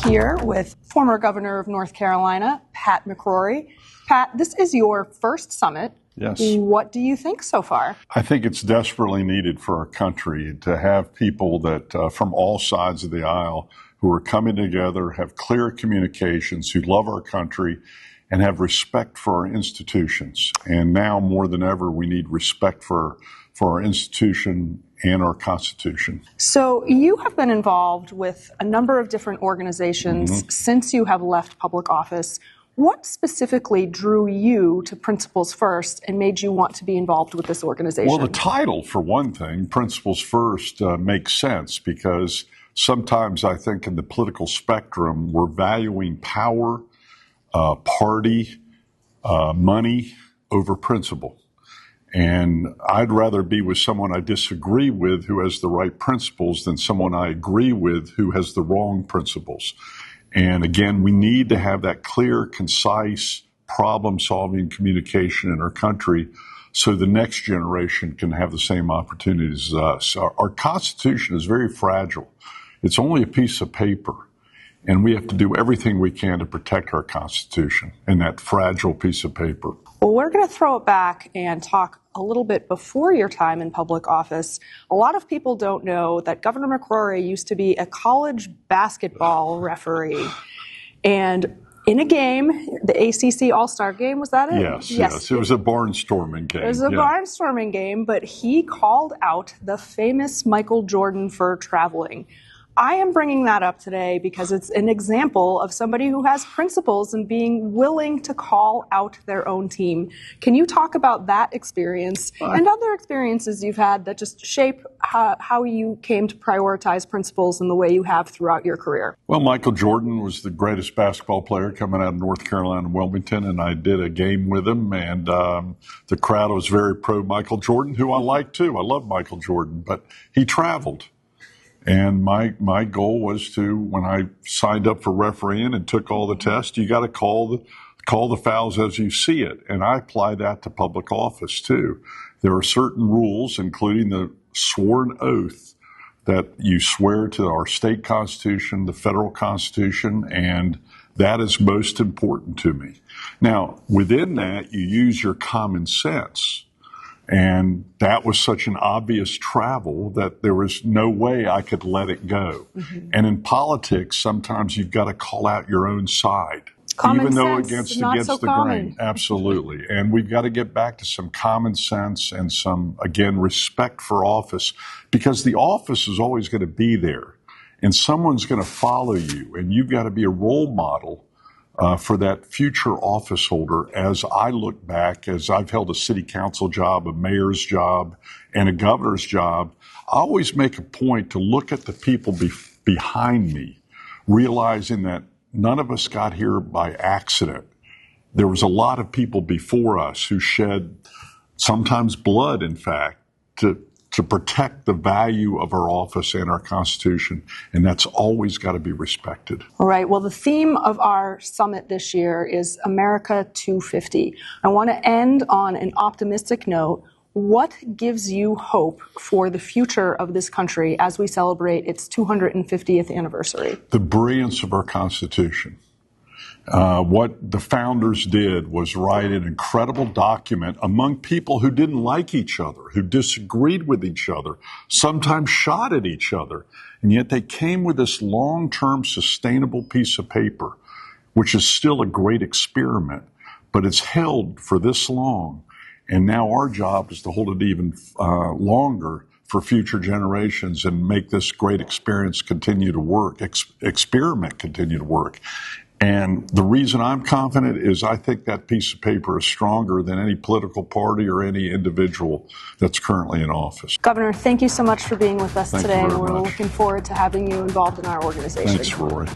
here with former governor of North Carolina, Pat McCrory. Pat, this is your first summit. Yes. What do you think so far? I think it's desperately needed for our country to have people that from all sides of the aisle who are coming together, have clear communications, who love our country, and have respect for our institutions. And now more than ever, we need respect for our institution and our Constitution. So you have been involved with a number of different organizations since you have left public office. What specifically drew you to Principles First and made you want to be involved with this organization? Well, the title, for one thing, Principles First, makes sense because sometimes I think in the political spectrum, we're valuing power, party, money over principle. And I'd rather be with someone I disagree with who has the right principles than someone I agree with who has the wrong principles. And again, we need to have that clear, concise, problem-solving communication in our country so the next generation can have the same opportunities as us. Our Constitution is very fragile. It's only a piece of paper. And we have to do everything we can to protect our Constitution and that fragile piece of paper. Well, we're going to throw it back and talk a little bit before your time in public office. A lot of people don't know that Governor McCrory used to be a college basketball referee. And in a game, the ACC All-Star game, was that it? Yes. It was a barnstorming game. It was a barnstorming game, but he called out the famous Michael Jordan for traveling. I am bringing that up today because it's an example of somebody who has principles and being willing to call out their own team. Can you talk about that experience and other experiences you've had that just shape how you came to prioritize principles in the way you have throughout your career? Well, Michael Jordan was the greatest basketball player coming out of North Carolina and Wilmington, and I did a game with him, and the crowd was very pro Michael Jordan, who I like too. I love Michael Jordan, but he traveled. And my goal was to, when I signed up for refereeing and took all the tests, you got to call the fouls as you see it. And I apply that to public office too. There are certain rules, including the sworn oath that you swear to our state constitution, the federal constitution, and that is most important to me. Now, within that, you use your common sense. And that was such an obvious travel that there was no way I could let it go. And in politics, sometimes you've got to call out your own side. Common even though sense, against so the common. grain. Absolutely. And we've got to get back to some common sense and some, again, respect for office, because the office is always going to be there and someone's going to follow you, and you've got to be a role model for that future office holder. As I look back, as I've held a city council job, a mayor's job, and a governor's job, I always make a point to look at the people behind me, realizing that none of us got here by accident. There was a lot of people before us who shed sometimes blood, in fact, to protect the value of our office and our Constitution, and that's always got to be respected. All right. Well, the theme of our summit this year is America 250. I want to end on an optimistic note. What gives you hope for the future of this country as we celebrate its 250th anniversary? The brilliance of our Constitution. What the founders did was write an incredible document among people who didn't like each other, who disagreed with each other, sometimes shot at each other. And yet they came with this long-term sustainable piece of paper, which is still a great experiment, but it's held for this long. And now our job is to hold it even longer for future generations and make this great experience continue to work, experiment continue to work. And the reason I'm confident is I think that piece of paper is stronger than any political party or any individual that's currently in office. Governor, thank you so much for being with us today. Thank you very We're much. looking forward to having you involved in our organization. Thanks, Rory.